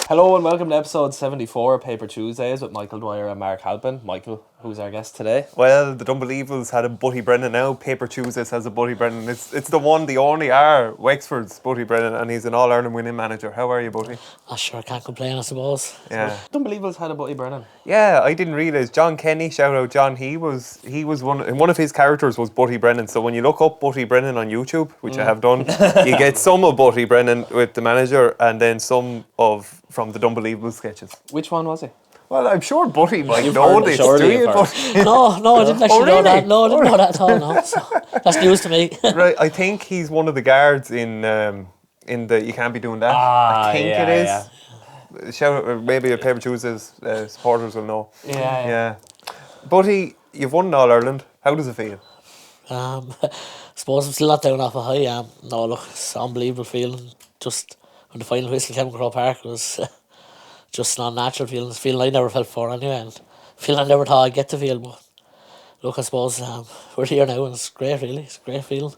Hello and welcome to episode 74 of Paper Tuesdays with Michael Dwyer and Mark Halpin. Michael, who's our guest today? Well, the Unbelievables had a Butty Brennan now. Paper Tuesdays has a Butty Brennan. It's the one, the only Wexford's Butty Brennan, and he's an All-Ireland winning manager. How are you, Butty? Oh, sure, I can't complain, I suppose. Yeah. The Unbelievables had a Butty Brennan. Yeah, I didn't realise. John Kenny, shout out John, he was one of his characters was Butty Brennan. So when you look up Butty Brennan on YouTube, which I have done, you get some of Butty Brennan with the manager and then some from the Unbelievable sketches. Which one was he? Well, I'm sure Butty might You've know heard this, surely do you've you? heard. No, I didn't actually know really? that. No, I didn't know that at all, no. So, that's news to me. Right, I think he's one of the guards in the You Can't Be Doing That. I think it is. Yeah. Shout out, maybe a Paper Tuesdays supporters will know. Yeah. Buddy, you've won All Ireland. How does it feel? I suppose I'm still not down off a high. No, look, it's an unbelievable feeling. Just when the final whistle came in Crow Park was just not natural feeling. It's a feeling I never felt before anyway, and feeling I never thought I'd get to feel. But look, I suppose we're here now, and it's great, really. It's a great feeling.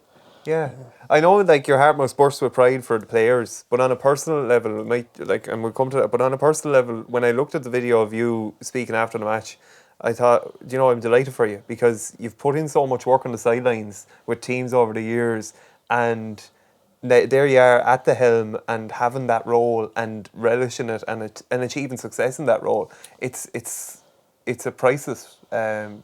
Yeah, I know. Like your heart must burst with pride for the players, but on a personal level, it might and we'll come to that. But on a personal level, when I looked at the video of you speaking after the match, I thought, I'm delighted for you because you've put in so much work on the sidelines with teams over the years, and there you are at the helm and having that role and relishing it and achieving success in that role. It's a priceless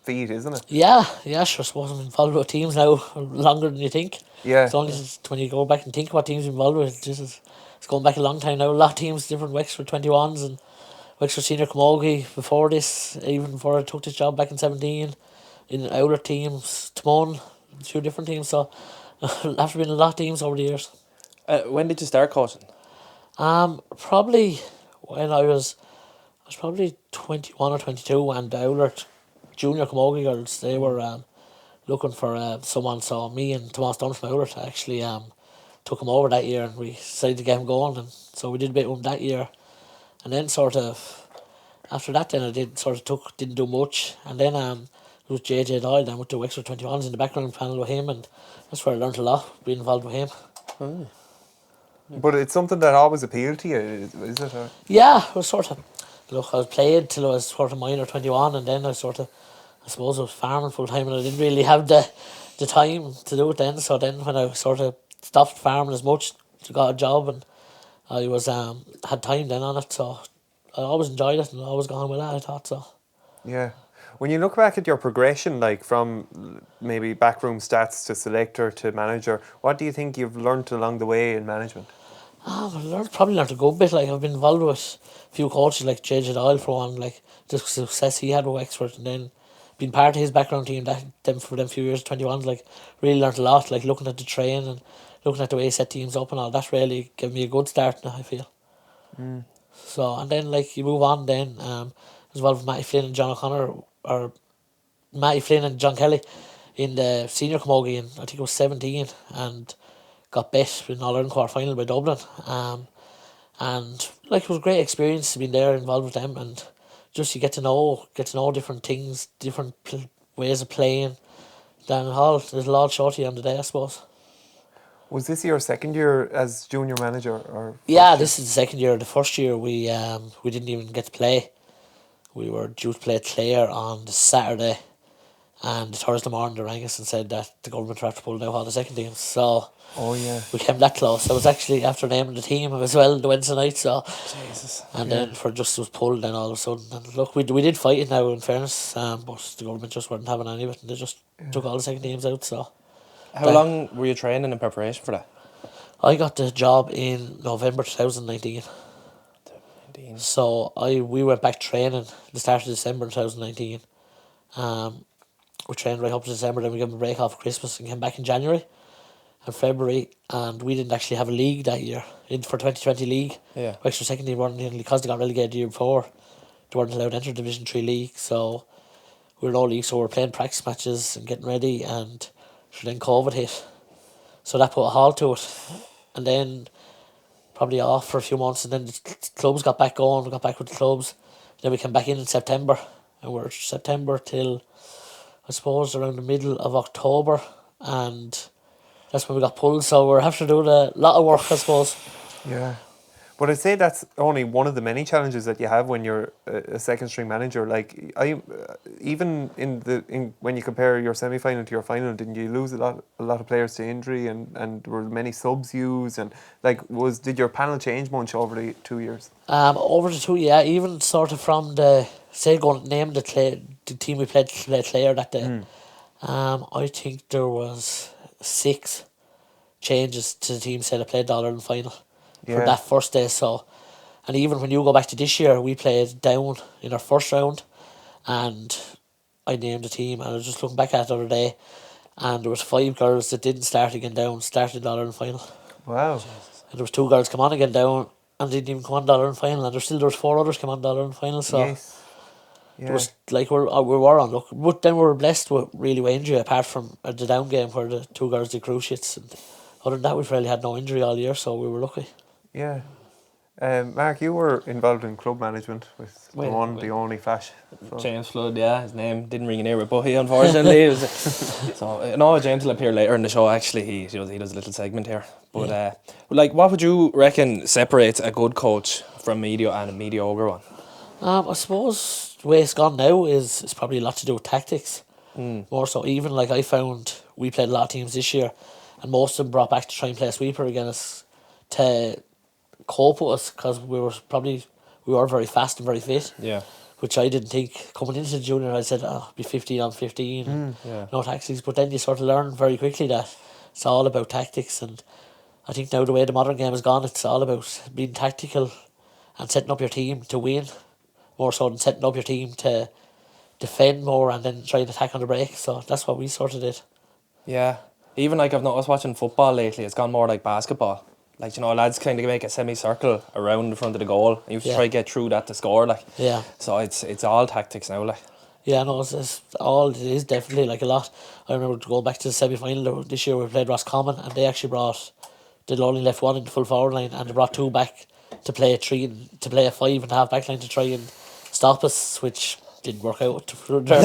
feat, isn't it? Yeah, sure. I suppose I'm involved with teams now longer than you think. Yeah. It's only when you go back and think what teams you're involved with, it's going back a long time now. A lot of teams, different Wexford 21s and Wexford Senior Camogie before this, even before I took this job back in 17, in outlet teams, Timon, a few different teams. So after been a lot of teams over the years. When did you start coaching? Probably when I was probably 21 or 22, and the outlet junior Camogie girls, they were looking for someone. So me and Tomas Dunn from outlet actually took him over that year, and we decided to get him going, and so we did a bit with him that year. And then sort of after that, then I didn't do much, and then it was JJ Doyle. Then with the Wexford 21s in the background panel with him, and that's where I learned a lot, being involved with him. Oh. But it's something that always appealed to you, is it? Or? Yeah, it was sort of. Look, I was playing till I was sort of minor 21, and then I suppose I was farming full time, and I didn't really have the time to do it then. So then when I sort of stopped farming as much, got a job, and I was had time then on it, so I always enjoyed it and I always got on with that, I thought so. Yeah. When you look back at your progression, like from maybe backroom stats to selector to manager, what do you think you've learnt along the way in management? I probably learned a good bit. Like I've been involved with a few coaches like JJ Doyle for one, like the success he had with Wexford, and then being part of his background team for them few years, 21s, like really learnt a lot, like looking at the train and looking at the way he set teams up and all. That really gave me a good start now, I feel. So, and then like you move on then, as well with Matty Flynn and John O'Connor, or Matty Flynn and John Kelly in the senior camogie, and I think it was 17, and got bet in All-Ireland quarter-final by Dublin. And like it was a great experience to be there involved with them, and just you get to know different things, different ways of playing. Then it'll all show to you on the day, I suppose. Was this your second year as junior manager, or? Yeah, this is the second year. The first year we didn't even get to play. We were due to play Clare on the Saturday, and the Thursday morning they rang us and said that the government were after pulling out all the second teams. So we came that close. I was actually after naming the team as well the Wednesday night. So Jesus. and then for just was pulled then all of a sudden. And look, we did fight it now in fairness, but the government just weren't having any of it, and they just took all the second teams out. So. How long were you training in preparation for that? I got the job in November 2019. So we went back training the start of December 2019. We trained right up to December, then we gave them a break off Christmas and came back in January and February, and we didn't actually have a league that year for 2020 league. Yeah. Wexford second team weren't in, because they got relegated the year before. They weren't allowed to enter Division 3 league, so we were no league, so we were playing practice matches and getting ready, and then COVID hit. So that put a halt to it. And then probably off for a few months, and then the clubs got back going, we got back with the clubs. Then we came back in September, and we're September till I suppose around the middle of October, and that's when we got pulled, so we're having to do a lot of work, I suppose. Yeah. But I'd say that's only one of the many challenges that you have when you're a second string manager. Like even when you compare your semi final to your final, didn't you lose a lot of players to injury, and were many subs used, and like did your panel change much over the 2 years? Over the 2 year, even sort of from the say going to name the team we played Clare that day. I think there was 6 changes to the team say they played the All-Ireland final for that first day. So, and even when you go back to this year, we played down in our first round, and I named the team, and I was just looking back at it the other day, and there was 5 girls that didn't start again down, started the All-Ireland final. Wow. And there was 2 girls come on again down and didn't even come on the All-Ireland final, and there was 4 others come on the All-Ireland final. So Yes. it was like we were on luck, but then we were blessed with injury apart from the down game where the 2 girls did cruciates, and other than that we've really had no injury all year, so we were lucky. Yeah. Mark, you were involved in club management with the only Flash. So. James Flood, yeah, his name didn't ring an ear with Bucky, unfortunately. It was, so no, James will appear later in the show. Actually, he does a little segment here. But like, what would you reckon separates a good coach from and a mediocre one? I suppose the way it's gone now is probably a lot to do with tactics. More so, even like I found we played a lot of teams this year, and most of them brought back to try and play a sweeper against us to cope with us, because we were very fast and very fit. Yeah. Which I didn't think coming into the junior. I said, be 15 on 15, no tactics. But then you sort of learn very quickly that it's all about tactics, and I think now the way the modern game has gone, it's all about being tactical and setting up your team to win, more so than setting up your team to defend more and then try and attack on the break. So that's what we sort of did. Yeah. Even like I've noticed watching football lately, it's gone more like basketball. Like, you know, lads kind of make a semicircle around the front of the goal, and you have to try to get through that to score. Like, so it's all tactics now. Like, yeah, no, it is definitely like a lot. I remember going back to the semi final this year. We played Roscommon, and they actually they'd only left 1 in the full forward line, and they brought 2 back to play a 5 and a half back line to try and stop us, which didn't work out for their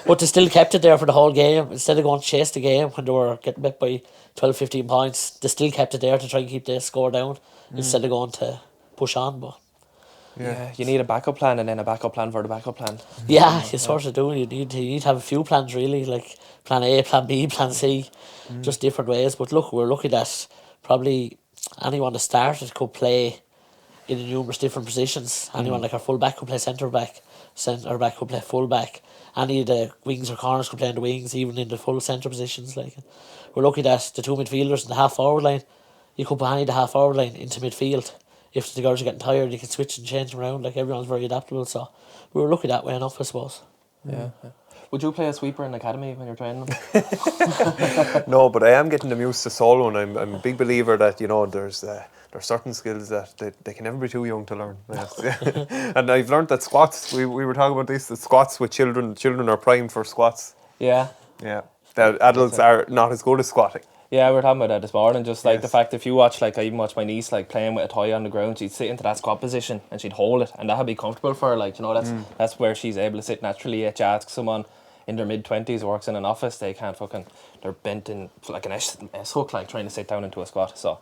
but they still kept it there for the whole game. Instead of going to chase the game when they were getting beat by 12-15 points, they still kept it there to try and keep the score down instead of going to push on. But yeah, you need a backup plan, and then a backup plan for the backup plan. Yeah, you sort of do. You need to have a few plans, really, like plan A, plan B, plan C, just different ways. But look, we're lucky that probably anyone that started could play in numerous different positions. Anyone like our full back could play centre back could play full back. Any of the wings or corners could play in the wings, even in the full centre positions. Like, we're lucky that the 2 midfielders and the half forward line, you could put any of the half forward line into midfield. If the girls are getting tired, you can switch and change them around. Like, everyone's very adaptable, so we were lucky that way enough, I suppose. Yeah. Would you play a sweeper in the academy when you're training them? No, but I am getting them used to solo, and I'm a big believer that, you know, there's certain skills that they can never be too young to learn. And I've learned that squats, we were talking about this, that squats with children are primed for squats. Yeah. Yeah. That adults are not as good as squatting. Yeah, we were talking about that this morning. Just like the fact, if you watch, like I even watch my niece like playing with a toy on the ground, she'd sit into that squat position and she'd hold it, and that'd be comfortable for her. Like, you know, that's where she's able to sit naturally. You ask someone in their mid-20s works in an office, they can't they're bent in like an S hook, like trying to sit down into a squat. So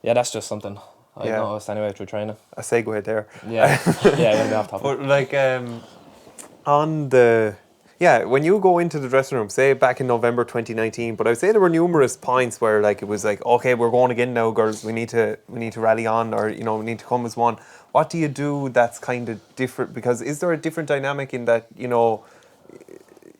yeah, that's just something I've noticed anyway through training. A segue there. Yeah, yeah, you're gonna be off topic. But like when you go into the dressing room, say back in November 2019, but I would say there were numerous points where like it was like, okay, we're going again now, girls. We need to rally on, or, you know, we need to come as one. What do you do that's kind of different? Because is there a different dynamic in that, you know,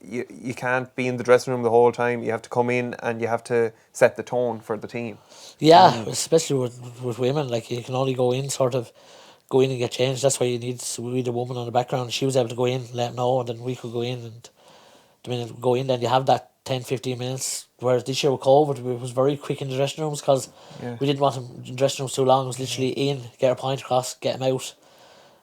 you can't be in the dressing room the whole time. You have to come in and you have to set the tone for the team. Yeah, especially with women, like you can only go in and get changed. That's why we need a woman on the background. She was able to go in, let them know, and then we could go in, and the minute we go in, then you have that 10-15 minutes. Whereas this year with COVID, it was very quick in the dressing rooms, because we didn't want them in the dressing rooms too long. It was literally in, get a point across, get them out,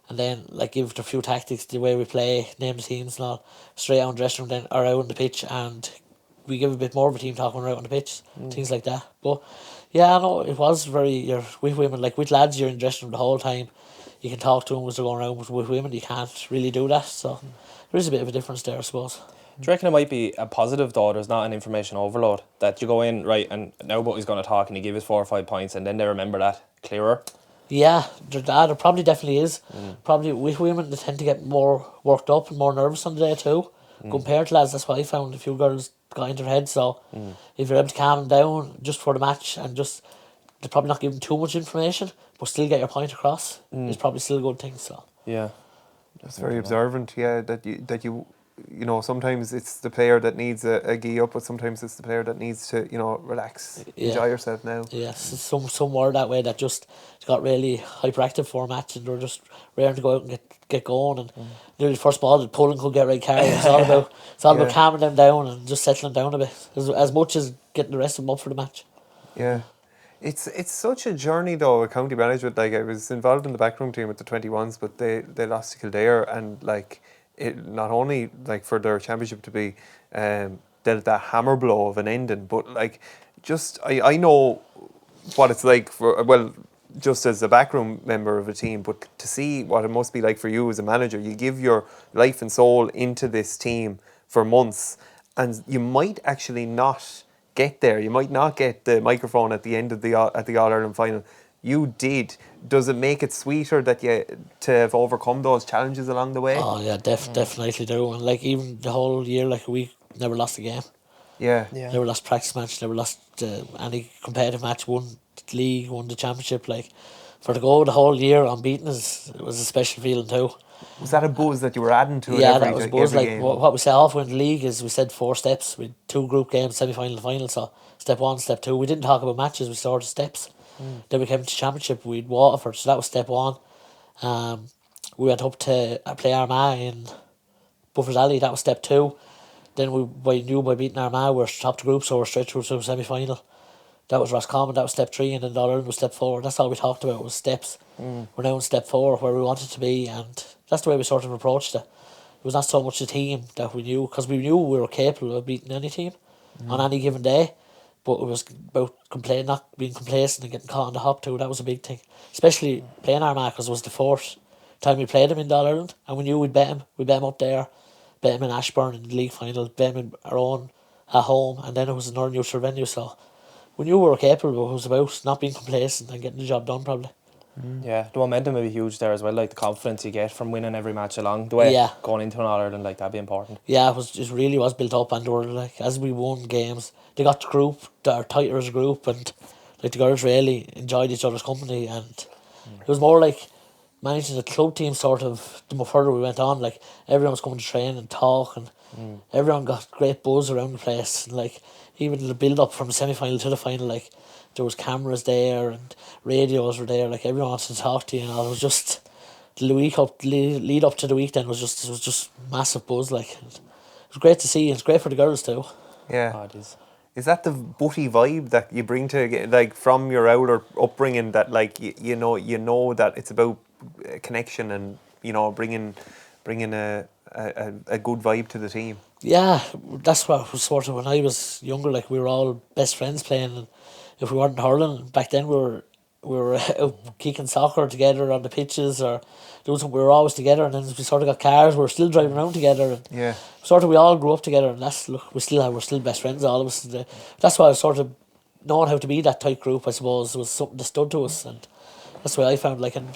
and then like give it a few tactics, the way we play, name the teams and all, straight out in the dressing room, then or out on the pitch, and we give a bit more of a team talk when we're out on the pitch, things like that. But yeah, no, it was you're with women, like with lads, you're in the dressing room the whole time. You can talk to them as they're going around. With women, you can't really do that. So there is a bit of a difference there, I suppose. Do you reckon it might be a positive though? There's not an information overload, that you go in right and now Butty's going to talk and he give us 4 or 5 points and then they remember that clearer. Yeah, there probably definitely is. Probably with women, they tend to get more worked up and more nervous on the day too. Compared to lads, that's what I found. A few girls got into their head. So if you're able to calm them down just for the match and just they're probably not giving too much information, but still get your point across, is probably still a good thing. So Yeah. That's very observant, yeah, you know, sometimes it's the player that needs a gee up, but sometimes it's the player that needs to, you know, relax, Yeah. enjoy yourself now. yes, some were that way that just got really hyperactive for a match and they were just raring to go out and get going and nearly the first ball the pulling could get red card. It's all about Yeah. calming them down and just settling down a bit as much as getting the rest of them up for the match. Yeah. It's such a journey though, with county management. Like I was involved in the backroom team with the 21s, but they lost to Kildare, and like it not only like for their championship to be dealt that hammer blow of an ending, but like just I know what it's like for, well, just as a backroom member of a team, but to see what it must be like for you as a manager. You give your life and soul into this team for months, and you might actually not get there. You might not get the microphone at the end of the at the All Ireland final. You did. Does it make it sweeter that you to have overcome those challenges along the way? Oh yeah, definitely do. And like even the whole year, like we never lost a game, Yeah. Yeah. never lost practice match, never lost any competitive match. Won the league, won the championship. Like for to go the whole year unbeaten it was a special feeling too. Was that a buzz that you were adding to it Yeah, every, that was buzz. every Like game? what we set off with the league is we said 4 steps with 2 group games, semi final and final. So step 1, step 2. We didn't talk about matches. We started steps. Then we came to championship. We'd Waterford, so that was step 1. We went up to play Armagh in Buffer's Alley. That was step 2. Then we knew by beating Armagh we were top the group, so we're straight through to the semi final. That was Roscommon. That was step 3, and then the All Ireland was step 4. That's all we talked about was steps. We're now in step 4 where we wanted to be, and that's the way we sort of approached it. It was not so much the team that we knew, because we knew we were capable of beating any team on any given day, but it was about not being complacent and getting caught on the hop too. That was a big thing, especially playing Armagh, because it was the 4th time we played them in the All Ireland, and we knew we'd bet him. We bet him up there, bet him in Ashbourne in the league final, bet him in our own at home, and then it was another neutral venue. So we knew we were capable, but it was about not being complacent and getting the job done probably. Yeah, the momentum will be huge there as well. Like the confidence you get from winning every match along the way. Yeah. Going into an All Ireland, like that'd be important. Yeah, it really was built up, and they were like, as we won games, they got the group, they're tighter as a group, and like the girls really enjoyed each other's company, and it was more like managing the club team sort of. The more further we went on, like everyone was coming to train and talk, and everyone got great buzz around the place, and like even the build up from the semi final to the final, like there was cameras there and radios were there, like everyone wanted to talk to you, and all. It was just. The week up, lead up to the week then was just massive buzz. Like it was great to see. It's great for the girls too. Yeah. Oh, it is. Is that the butty vibe that you bring to, like, from your outer upbringing, that like you know that it's about connection and, you know, bringing a good vibe to the team? Yeah, that's what was sort of when I was younger. Like we were all best friends playing, and if we weren't hurling back then, we were out kicking soccer together on the pitches or doing something. We were always together, and then we sort of got cars. We were still driving around together, and Yeah. sort of we all grew up together. And we're still best friends, all of us. That's why I sort of knowing how to be that tight group, I suppose, was something that stood to us, and that's what I found. Like, and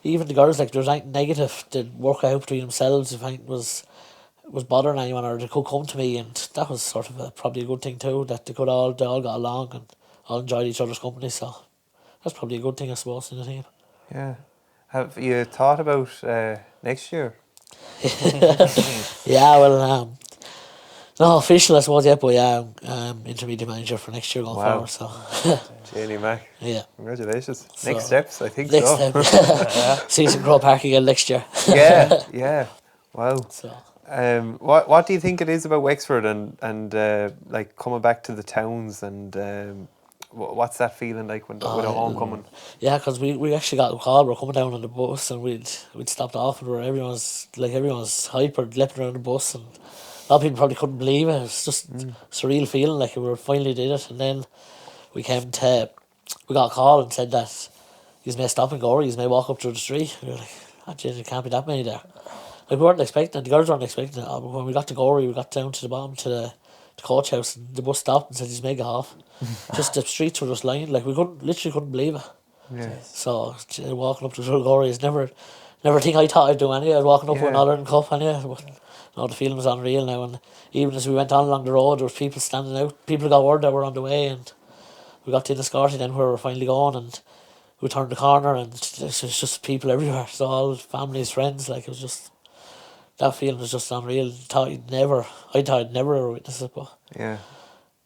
even the girls, like there was anything negative to work out between themselves if anything was bothering anyone, or they could come to me, and that was sort of probably a good thing too, that they all got along and all enjoyed each other's company. So that's probably a good thing, I suppose, in the team. Yeah. Have you thought about next year? Yeah, well, no official, I suppose, yet, but yeah, I'm intermediate manager for next year going Wow. forward. So Janie Mac. yeah, Congratulations. So, Next steps, I think next so. step, season Crow Park again next year. Yeah. Wow. So What do you think it is about Wexford and like coming back to the towns, and what's that feeling like with a homecoming? yeah, because we actually got a call. We're coming down on the bus, and we'd stopped off, and everyone's hyper leaping around the bus, and a lot of people probably couldn't believe it. It's just surreal feeling, like we finally did it. And then we got a call and said that you may stop and go, or you may walk up through the street. We were like, oh, geez, there can't be that many there. Like, we weren't expecting it. The girls weren't expecting it. But when we got to Gorey, we got down to the bottom to the coach house, and the bus stopped and said, "Just make it off." Just the streets were just lined. Like, we literally couldn't believe it. Yeah. So walking up to Glory is never a thing I thought I'd do anyway. I was walking up with an Yeah. All-Ireland Cup anyway. But no, the feeling was unreal now. And even as we went on along the road, there was people standing out. People got word that we're on the way, and we got to Enniscorthy then where we're finally going, and we turned the corner, and it's just people everywhere. So all families, friends, like it was just, that feeling was just unreal. I thought I'd never witness it, but Yeah.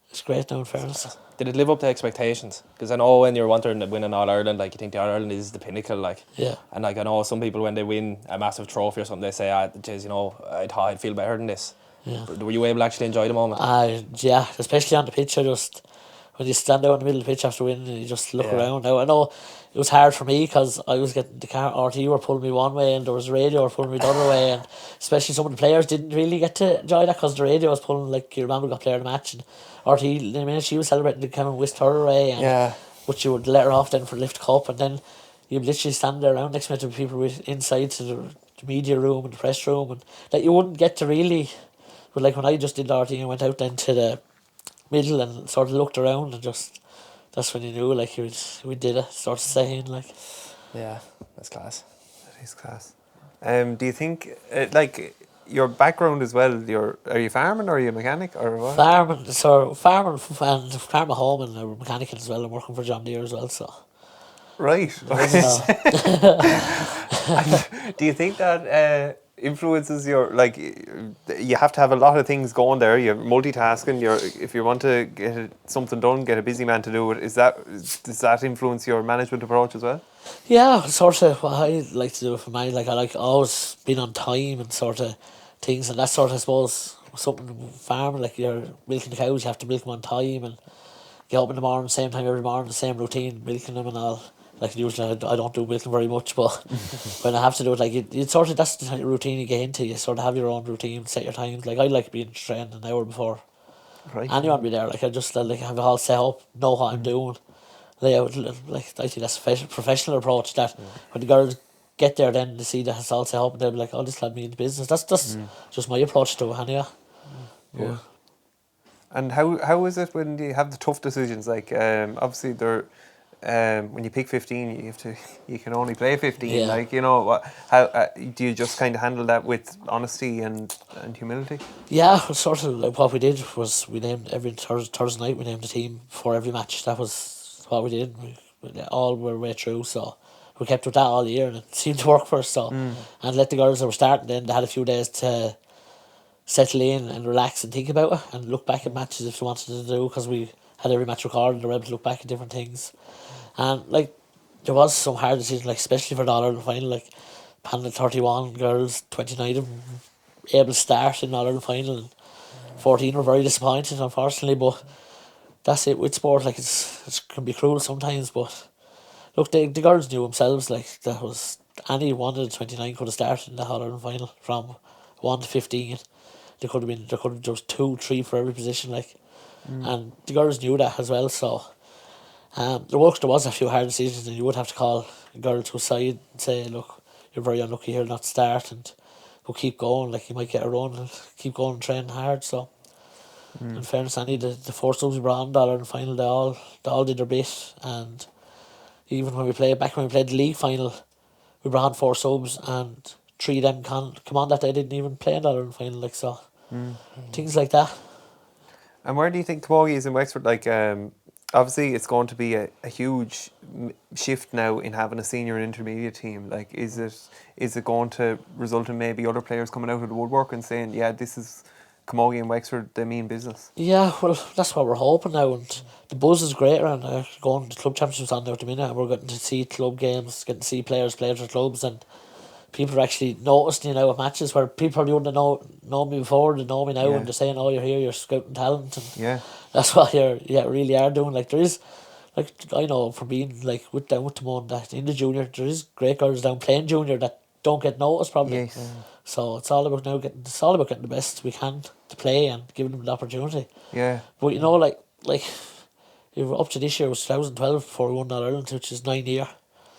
it's great now in fairness. Did it live up to expectations? Because I know when you're wanting to win an All Ireland, like you think the All Ireland is the pinnacle, like. Yeah. And like I know some people when they win a massive trophy or something, they say, geez, you know, I thought I'd feel better than this. Yeah. But were you able to actually enjoy the moment? Yeah, especially on the pitch. I just, when you stand out in the middle of the pitch after winning and you just look around. Now I know it was hard for me because I was getting the car. RTE were pulling me one way and there was radio were pulling me the other way, and especially some of the players didn't really get to enjoy that because the radio was pulling, like, you remember, got player of the match, and RTE, the minute she was celebrating, they came and whisked her away, and but you would let her off then for lift cup, and then you literally stand there around next minute to people inside to the media room and the press room, and that you wouldn't get to really. But like when I just did RTE and went out then to the middle and sort of looked around, and just, that's when you knew, like, we did it, sort of saying, like. Yeah, that's class. That is class. Do you think, like, your background as well, are you farming or are you a mechanic or what? Farming and farm at home, and a mechanic as well. I'm working for John Deere as well, so. Right. Do you think that influences your, like, you have to have a lot of things going there, you're multitasking, if you want to get something done, get a busy man to do it, does that influence your management approach as well? Yeah, sort of what I like to do for mine, like I like always being on time and sort of things, and that's sort of, I suppose, something farming, like you're milking the cows, you have to milk them on time and get up in the morning, same time every morning, the same routine, milking them and all. Like usually I don't do milking very much, but when I have to do it, like you sort of, that's the type of routine you get into. You sort of have your own routine, set your times. Like I like being trained an hour before anyone be there. Like I just like have it all set up, know what I'm doing. Like I think that's a professional approach. That when the girls get there, then they see that it's all set up, and they'll be like, "Oh, this lad means business." That's just my approach to it, anyway. Yeah. And how is it when you have the tough decisions? Like obviously when you pick 15, you can only play 15. Yeah. Like, you know, how do you just kind of handle that with honesty and humility? Yeah, sort of like what we did was we named every Thursday night, we named the team for every match. That was what we did. We all were way through, so we kept with that all year, and it seemed to work for us. So and let the girls that were starting then, they had a few days to settle in and relax and think about it and look back at matches if they wanted to do, because we had every match recorded. They were able to look back at different things, and like there was some hard decisions, like especially for the All-Ireland final, like panel 31 girls, 29 of them able to start in the All-Ireland final, and 14 were very disappointed, unfortunately. But that's it with sport. Like it can be cruel sometimes, but look, the girls knew themselves. Like that was any one of the 29 could have started in the All-Ireland final from 1 to 15. There could have just 2, 3 for every position. Like, and the girls knew that as well. So there was a few hard decisions, and you would have to call a girl to a side and say, look, you're very unlucky here not to start, and we'll keep going. Like, you might get a run and keep going and training hard. So in fairness, Annie, the 4 subs we brought on the All-Ireland final, they all did their bit. And even when we played the league final, we brought on 4 subs, and 3 of them come on that they didn't even play in the All-Ireland final. Like, so things like that. And where do you think Camogie is in Wexford? Like, obviously it's going to be a huge shift now in having a senior and intermediate team. Like, is it going to result in maybe other players coming out of the woodwork and saying, yeah, this is Camogie and Wexford, they mean business? Yeah, well, that's what we're hoping now, and the buzz is great around going to club championships on now at the minute, and we're getting to see club games, getting to see players play for clubs, and people are actually noticing, you know, at matches where people probably wouldn't have known me before, they know me now, and they're saying, oh, you're here, you're scouting talent, and that's what you really are doing. Like, there is, like, I know from being like down with Timon, that in the junior, there is great girls down playing junior that don't get noticed probably. Yes. So it's all about getting the best we can to play and giving them the opportunity. Yeah. But you know, like up to this year was 2012 before we won that Ireland, which is 9 years.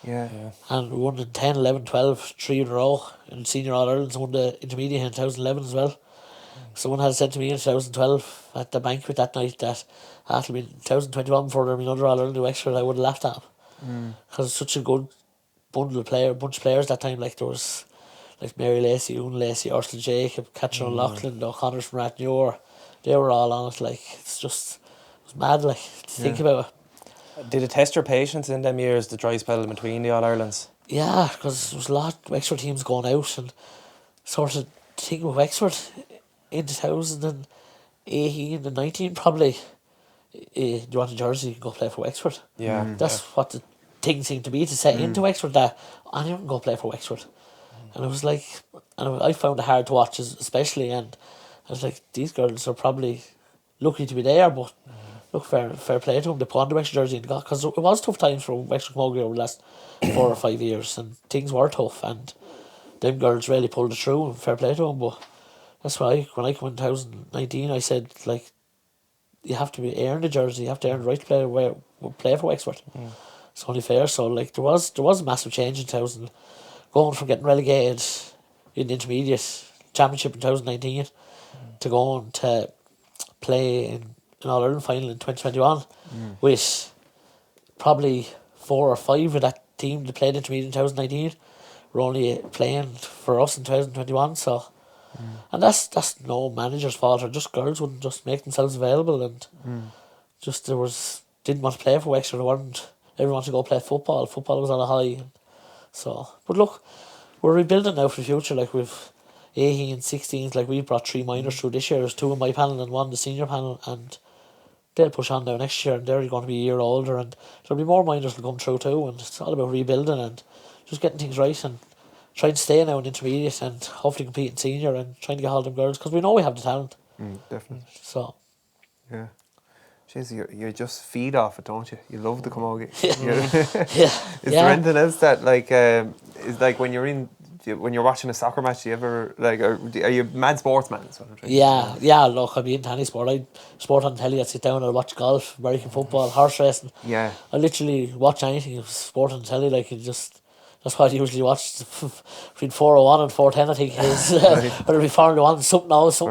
Yeah. And we won in 10, 11, 12, 3 in a row in senior All Irelands, won the intermediate in 2011 as well. Someone had said to me in 2012 at the banquet that night that it'll be 2021 before there'll be another All Ireland in Wexford. I would have laughed at him. because it's such a good bunch of players that time. Like there was like Mary Lacey, Owen Lacey, Ursula Jacob, Catherine O'Loughlin, O'Connor from Rathnure. They were all on it. Like it was mad. Like to think about it. Did it test your patience in them years, the dry spell in between the All Irelands? Yeah, because there was a lot of Wexford teams going out, and sort of thing with Wexford in 2018 and 19 probably. You want a jersey, you can go play for Wexford. Yeah. That's what the thing seemed to be, to set into Wexford, that anyone can go play for Wexford. And it was like, and I found it hard to watch, especially, and I was like, these girls are probably lucky to be there, but look, fair play to them. They put on the Wexford jersey and got, because it was tough times for Wexford Camogie over the last 4 or 5 years, and things were tough, and them girls really pulled it through, and fair play to them. But that's why when I came in 2019, I said, like, you have to earn the jersey, you have to earn the right to play for Wexford. It's only fair. So like there was a massive change in 2000, going from getting relegated in the intermediate championship in 2019 to going to play in an All Ireland final in 2021 with probably 4 or 5 of that team that played intermediate in 2019 were only playing for us in 2021. So. And that's no manager's fault, or just girls wouldn't just make themselves available, and just didn't want to play for Wexford. Everyone wanted to go play football. Football was on a high, and so. But look, we're rebuilding now for the future. Like we've 18 and 16s. Like we brought 3 minors through this year. There's 2 in my panel and 1 in the senior panel, and they'll push on now next year, and they're going to be a year older, and there'll be more minors to come through too. And it's all about rebuilding and just getting things right, and trying to stay now in intermediate and hopefully compete in senior, and trying to get hold of them girls, because we know we have the talent. Definitely. So. Yeah. Jeez, you just feed off it, don't you? You love the camogie. Is there anything else that like is like when you're watching a soccer match? Do you ever like are you a mad sportsman? Is what I'm trying to say. Yeah. Look, I be into any sport. I sport on telly. I sit down and I watch golf, American football, horse racing. Yeah. I literally watch anything sport on telly. Like it just. That's what I usually watch. Between 4:01 and 4:10, I think it is. Whether it be 4:01, something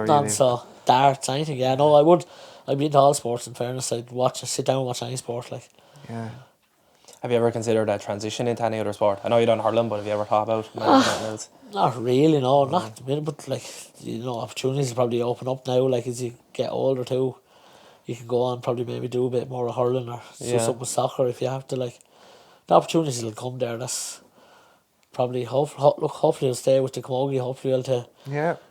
on. So darts, anything. Yeah, no, I would. I'd be into all sports. In fairness, I'd sit down and watch any sport. Like. Yeah. Have you ever considered that transition into any other sport? I know you done hurling, but have you ever thought about anything else? Not really, no. Not at the minute, but like opportunities will probably open up now. Like as you get older too, you can go on probably maybe do a bit more of hurling or do something with soccer if you have to. Like the opportunities will come there. That's. Probably hopefully I'll stay with the camogie. Hopefully I'll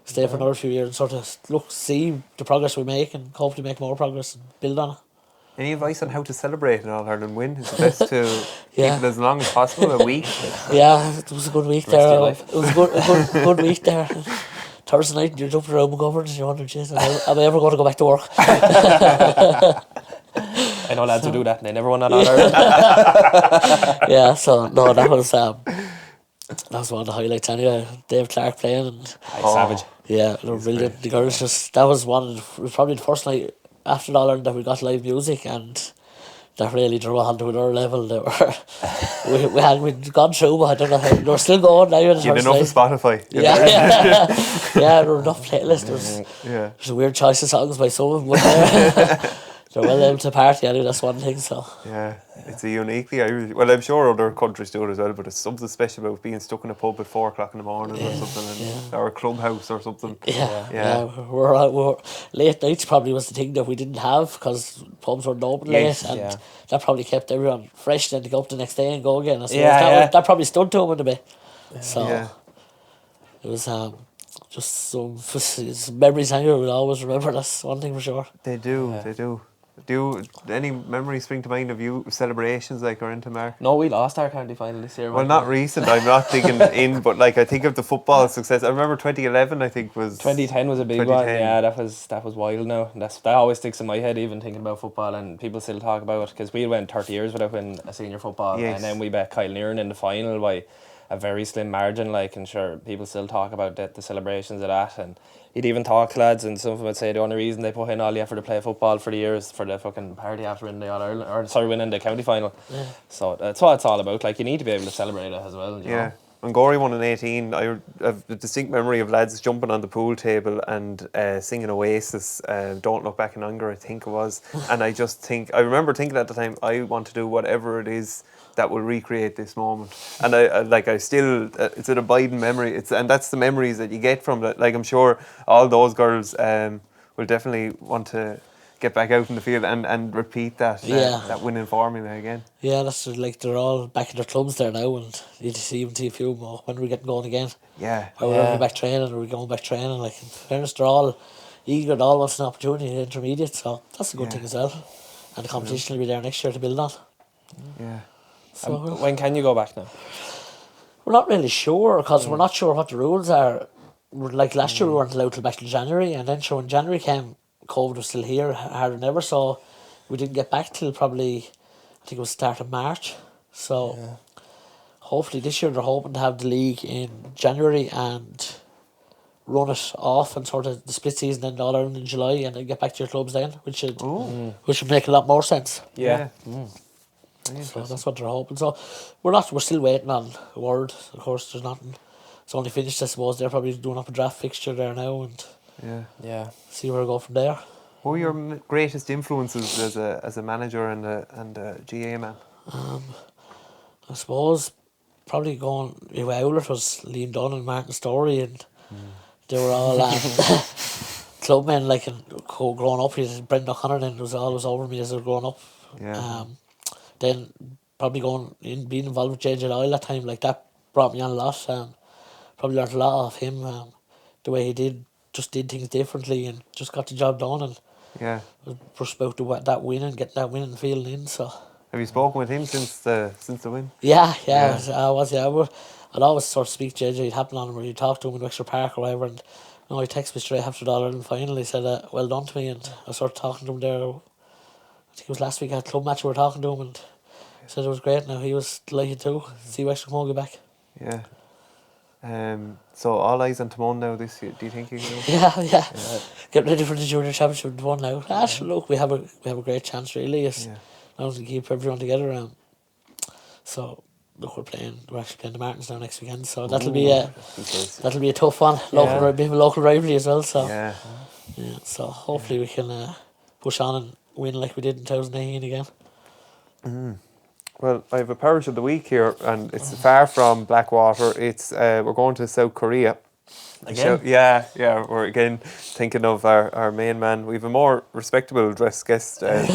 stay for another few years and sort of see the progress we make, and hopefully make more progress and build on it. Any advice on how to celebrate an All Ireland win? Is it best to keep it as long as possible, a week? Yeah, it was a good week there. It was a good week there. Thursday night you're jumping around McGovern and you're wondering, jeez, am I ever going to go back to work? I know lads who do that and they never won an All Ireland. Yeah, so no, that was one of the highlights anyway. Dave Clark playing, and savage. Yeah, they were brilliant. The girls that was probably the first night after All Ireland that we got live music, and that really drew on to another level. They were we'd gone through, but I don't know how they were still going now. You had enough of Spotify. Yeah, there were enough playlists. There's a weird choice of songs by some of them, but they're well able to party anyway. That's one thing. So yeah, it's a uniquely Irish. Well, I'm sure other countries do it as well, but it's something special about being stuck in a pub at 4 o'clock in the morning or something, or a clubhouse or something. Yeah. We're late nights probably was the thing that we didn't have, because pubs weren't open late, and that probably kept everyone fresh then to go up the next day and go again. I suppose that probably stood to them in a bit. So it was just some memories anyway. We'll always remember. That's one thing for sure. They do. Do any memories spring to mind of you celebrations like or into Mar? No, we lost our county final this year. Well, not recent. I'm not thinking in, but like I think of the football success. I remember 2011. I think was 2010 was a big one. Yeah, that was wild. Now that always sticks in my head, even thinking about football, and people still talk about it because we went 30 years without winning a senior football, and then we bet Kyle Nearan in the final by a very slim margin. Like, and sure, people still talk about the celebrations of that, and you'd even talk to lads, and some of them would say the only reason they put in all the effort to play football for the years for the fucking party after winning the All Ireland, winning the county final. So that's what it's all about. Like, you need to be able to celebrate it as well. You know? When Gorey won in 18, I have a distinct memory of lads jumping on the pool table and singing Oasis, Don't Look Back in Anger, I think it was. And I remember thinking at the time, I want to do whatever it is that will recreate this moment. And I still, it's an abiding memory. And that's the memories that you get from it. Like, I'm sure all those girls will definitely want to get back out in the field and repeat that winning formula again. Yeah, that's like they're all back in their clubs there now, and you just see a few more when we get going again. Yeah. Are we back training? Are we going back training? Like, in fairness, they're all eager. They all want an opportunity in intermediate, so that's a good thing as well. And the competition will be there next year to build on. Yeah. So when can you go back now? we're not really sure because we're not sure what the rules are. Like last year, we weren't allowed till back till January, and then sure when January came, COVID was still here, harder than ever. So we didn't get back till probably, I think it was start of March. So hopefully this year they're hoping to have the league in January and run it off and sort of the split season and all Ireland in July, and then get back to your clubs then, which should make a lot more sense. Yeah. So that's what they're hoping. So we're still waiting on a word. Of course, there's nothing. It's only finished, I suppose. They're probably doing up a draft fixture there now and see where we go from there. Who are your greatest influences as a manager and a GA man? I suppose probably going with Owlert was Liam Dunn and Martin Story, and they were all clubmen, like, and growing up. Brendan O'Connor then was always over me as I was growing up. Yeah. Then probably being involved with JJ Lyle that time, like, that brought me on a lot. Probably learned a lot of him, the way he did things differently and just got the job done, and was just about that win and get that win and feeling in. So have you spoken with him since the win? Yeah. I was. I'd always sort of speak to JJ. It'd happen on him, or you talk to him in Wexford Park or whatever, and he texted me straight after the All-Ireland final. He said, well done to me, and I was sort of talking to him there. I think it was last week at a club match we were talking to him, and he said it was great. Now he was delighted too to see Wexford Camogie back. Yeah. So all eyes on Timon now this year. Do you think you can? Yeah. Get ready for the junior championship one now. Look, we have a great chance really. As long as we keep everyone together. So look, we're actually playing the Martins now next weekend. So that'll be a tough one. Local rivalry as well. So yeah. So hopefully we can push on and win like we did in 2018 again. Well, I have a parish of the week here, and it's far from Blackwater. It's we're going to South Korea. Again? We're again thinking of our main man. We have a more respectable dressed guest. Dressed.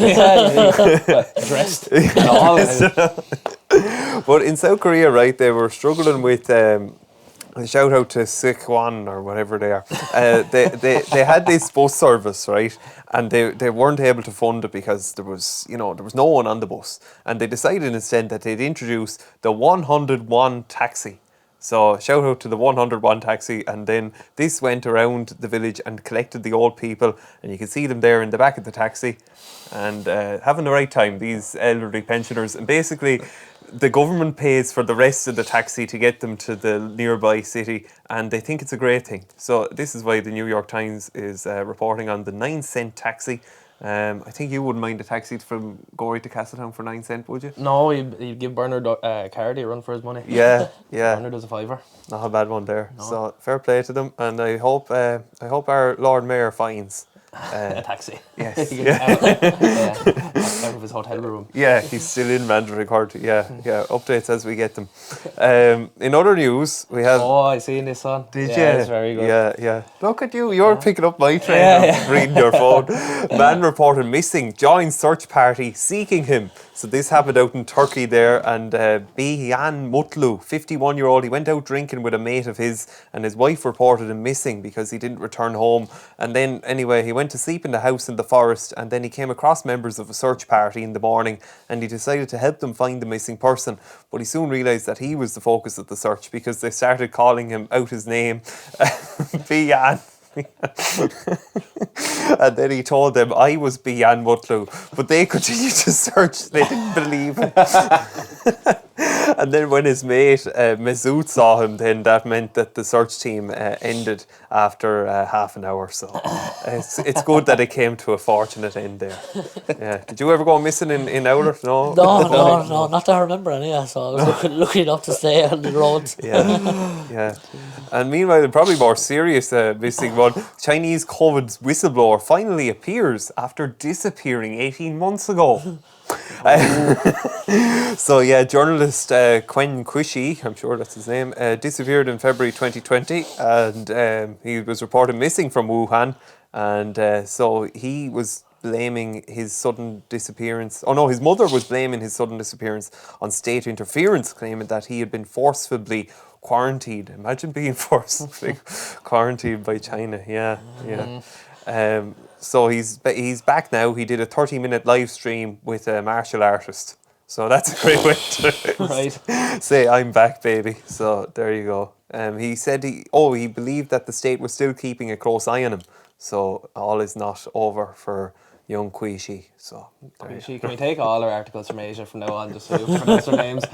But in South Korea, right, they were struggling with. A shout out to Sikwon or whatever they are. They had this bus service, right, and they weren't able to fund it because there was no one on the bus, and they decided instead that they'd introduce the 101 taxi. So shout out to the 101 taxi, and then this went around the village and collected the old people, and you can see them there in the back of the taxi, and having the right time. These elderly pensioners, and basically the government pays for the rest of the taxi to get them to the nearby city, and they think it's a great thing. So this is why the New York Times is reporting on the 9-cent taxi. I think you wouldn't mind a taxi from Gorey to Castletown for 9 cents, would you? No, you'd give Bernard Cardy a run for his money. Yeah. Bernard does a $5. Not a bad one there. No. So fair play to them, and I hope our Lord Mayor finds a taxi. Yes. Out of his hotel room. Yeah, he's still in mandatory court. Yeah. Updates as we get them. In other news, we have. Oh, I seen this one. Did you? It's very good. Yeah. Look at you. You're picking up my train of reading your phone. Man reported missing. Joins search party seeking him. So this happened out in Turkey there, and Bihan Mutlu, 51-year-old, he went out drinking with a mate of his, and his wife reported him missing because he didn't return home. And then anyway, he went to sleep in the house in the forest, and then he came across members of a search party in the morning, and he decided to help them find the missing person. But he soon realised that he was the focus of the search because they started calling him out his name, Bihan. And then he told them I was Bihan Mutlu, but they continued to search. They didn't believe it. And then when his mate Mazout saw him, then that meant that the search team ended after half an hour. So it's good that it came to a fortunate end there. Yeah. Did you ever go missing in Owlert? No, not that I remember any. So I was looking up to stay on the roads. Yeah. And meanwhile, probably more serious missing one, Chinese COVID's whistleblower finally appears after disappearing 18 months ago. So yeah, journalist Quen Quishy, I'm sure that's his name, disappeared in February 2020, and he was reported missing from Wuhan, and so he was blaming his sudden disappearance. Oh no, his mother was blaming his sudden disappearance on state interference, claiming that he had been forcibly quarantined. Imagine being forcibly quarantined by China. Yeah, yeah. So he's back now. He did a 30-minute live stream with a martial artist. So that's a great way to say I'm back, baby. So there you go. He said he believed that the state was still keeping a close eye on him. So all is not over for young Quishy. So Can we take all our articles from Asia from now on, just so you pronounce their names?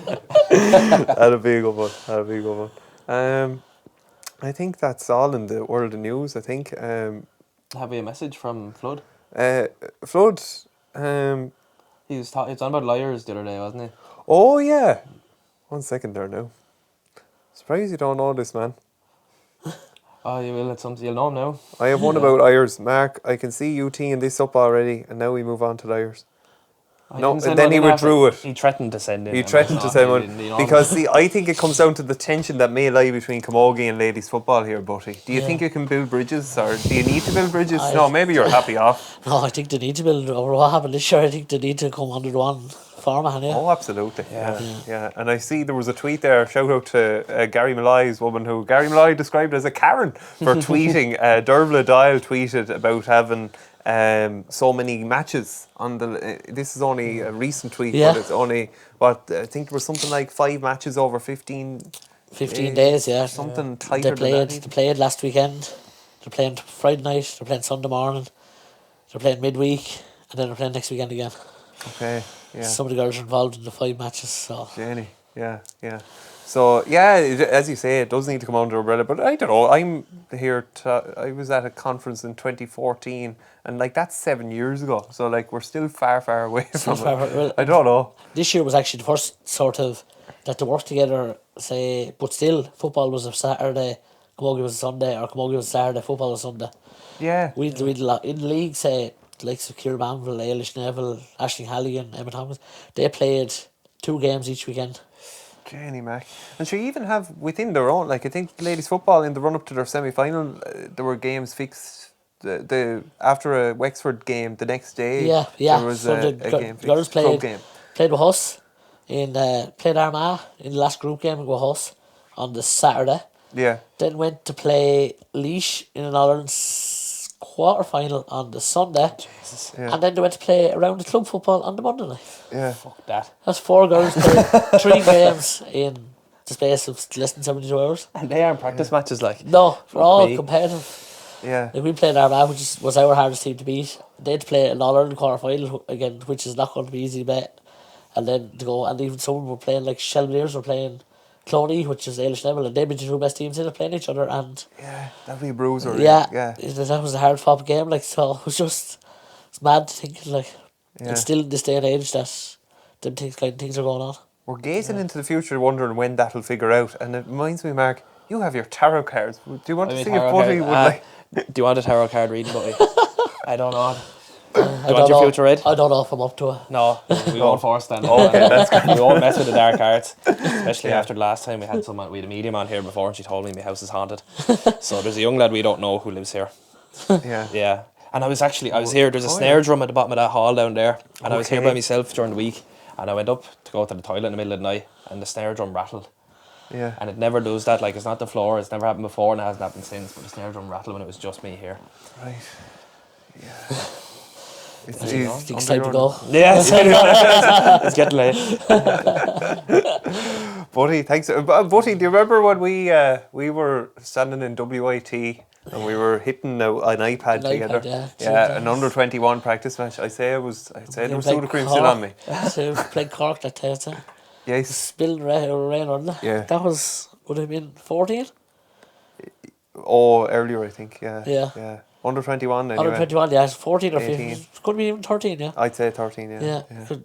That'll be a good one. That'll be a good one. I think that's all in the world of news. I think. Have we a message from Flood? Flood. He was on about liars the other day, wasn't he? Oh yeah. 1 second there now. Surprised you don't know this, man. Oh, you will at something. You'll know him now. I have one about Ayers. Mark, I can see you teeing this up already, and now we move on to the Ayers. No, and then he withdrew it. He threatened to send in. He threatened to send one. Because, see, I think it comes down to the tension that may lie between camogie and ladies football here, Butty. Do you think you can build bridges, or do you need to build bridges? No, maybe you're happy off. No, I think they need to build, or what happened this year, I think they need to come under one format. Yeah. Oh, absolutely. Yeah. And I see there was a tweet there, shout out to Gary Malloy's woman, who Gary Malloy described as a Karen for tweeting. Dervla Dial tweeted about having so many matches on the. This is only a recent tweet, but it's only I think there was something like 5 matches over 15 days. Yeah, something tighter. They played last weekend. They're playing Friday night. They're playing Sunday morning. They're playing midweek, and then they're playing next weekend again. Okay. Yeah. Some of the girls are involved in the 5 matches. So. Jenny. Yeah. So as you say, it does need to come under umbrella. But I don't know. I'm here. I was at a conference in 2014, and like that's 7 years ago. So like we're still far away from it. Well, I don't know. This year was actually the first sort of that they worked together. Say, but still, football was a Saturday, camogie was a Sunday, or camogie was a Saturday, football was Sunday. Yeah. We'd in the league, say, like Kira Banville, Ailish Neville, Aisling Halligan, Emma Thomas, they played 2 games each weekend. Jenny Mac. And so you even have within their own, like I think ladies football in the run up to their semi-final, there were games fixed. The after a Wexford game the next day. Yeah. There was so a the game. Girls played with us played Armagh in the last group game with us on the Saturday. Yeah. Then went to play Laois in an All-Ireland quarter final on the Sunday. Jesus. Yeah. And then they went to play around the club football on the Monday night. Yeah. Fuck that. That's 4 girls played 3 games in the space of less than 72 hours. And they aren't practice matches like. No, we're all competitive. Yeah. Like we played Armagh, which was our hardest team to beat. They had to play an All-Ireland quarter final again, which is not going to be easy to bet. And then to go, and even some were playing like Shelmers were playing Cloney, which is Ailish Neville, and they'd be the 2 best teams in it playing each other. And yeah, that'd be a bruiser. Yeah. Yeah. That was a hard fought game. Like, so it was just, it's mad to think like, it's still in this day and age that them things are going on. We're gazing into the future, wondering when that'll figure out. And it reminds me, Mark, you have your tarot cards. Do you want to see if Butty would like? Do you want a tarot card reading, Butty? I don't know. Do you want your future read? I don't know if I'm up to it. No, we won't force them. Okay, that's good. We won't mess with the dark arts, especially after the last time we had a medium on here before, and she told me my house is haunted. So there's a young lad we don't know who lives here. Yeah. And I was here. There's a snare drum at the bottom of that hall down there, and I was here by myself during the week, and I went up to go to the toilet in the middle of the night, and the snare drum rattled. Yeah. And it never does that. Like, it's not the floor. It's never happened before, and it hasn't happened since. But the snare drum rattled when it was just me here. Right. Yeah. It's time to go. Yeah, it's getting late. Butty, thanks. Butty, do you remember when we were standing in WIT and we were hitting an iPad together? Yeah, an under-21 practice match. I'd say there was Sudocreme still on me. So played Cork that day. Yes. Spilled rain on it. Yeah. That would have been 14? Oh, earlier I think. Yeah. Yeah. Under 21 anyway. Under 21, yeah. It's 14 or 18. 15. Could be even 13, yeah. I'd say 13, yeah. Yeah.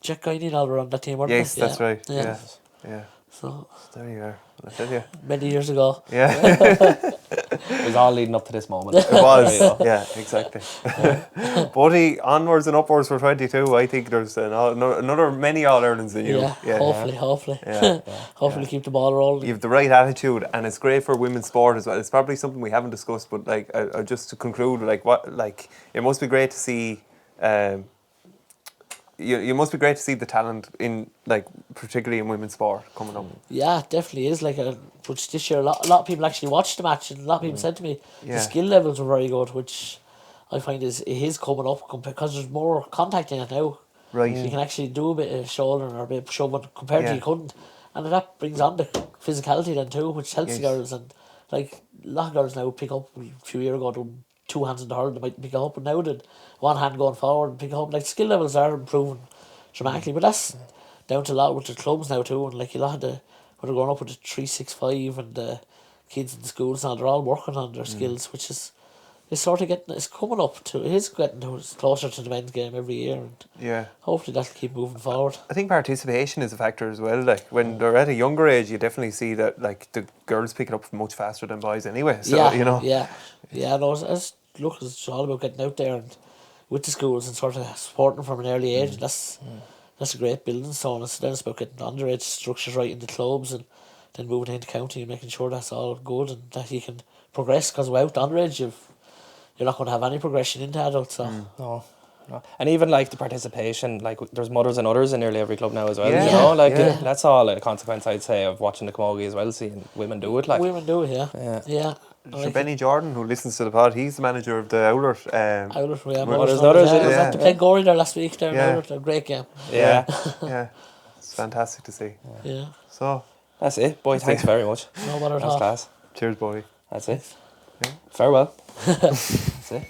Jack Guiney and all were on that team, weren't Yes, they? that's right. Yeah. Yeah. So there you are. I tell you. many years ago. Yeah. It was all leading up to this moment. It was, yeah, exactly. Buddy, onwards and upwards for 22. I think there's another many All-Irelands in you. Yeah, hopefully. Yeah. Hopefully keep the ball rolling. You have the right attitude, and it's great for women's sport as well. It's probably something we haven't discussed, but like, just to conclude, it must be great to see. You must be great to see the talent in, like, particularly in women's sport coming up. Yeah, it definitely is. Which this year a lot of people actually watched the match, and a lot of people said to me the skill levels were very good, which I find is coming up because there's more contact in it now. Right. You can actually do a bit of shouldering or a bit of shoving compared to you couldn't, and that brings on the physicality then too, which helps the girls. And like a lot of girls now pick up a few years ago doing two hands in the hurl, they might pick it up, and now did one hand going forward and pick it up. Like skill levels are improving dramatically, but that's down to a lot with the clubs now too, and like a lot of the when they're going up with the 365 and the kids in the schools now, they're all working on their skills, which is sort of getting, it's coming up to, it is getting closer to the men's game every year, and hopefully that'll keep moving forward. I think participation is a factor as well. Like when they're at a younger age, you definitely see that like the girls pick it up much faster than boys anyway. So you know. No, it's all about getting out there and with the schools and sort of supporting from an early age. That's a great building stone. Then it's about getting underage structures right in the clubs, and then moving into county and making sure that's all good and that you can progress. Because without underage, you're not going to have any progression into adults. So. No. And even like the participation, like there's mothers and others in nearly every club now as well. Yeah. You know, like that's all a consequence, I'd say, of watching the camogie as well, seeing women do it. Like women do it, yeah. Sure, Benny Jordan, who listens to the pod, he's the manager of the Oulart. Mothers and others. I was at the Peg Gory there last week. There, Oulart, a great game. Yeah. It's fantastic to see. Yeah. So that's it, boy. Thanks very much. No bother at all. all. Class. Cheers, boy. That's it. Farewell. That's it.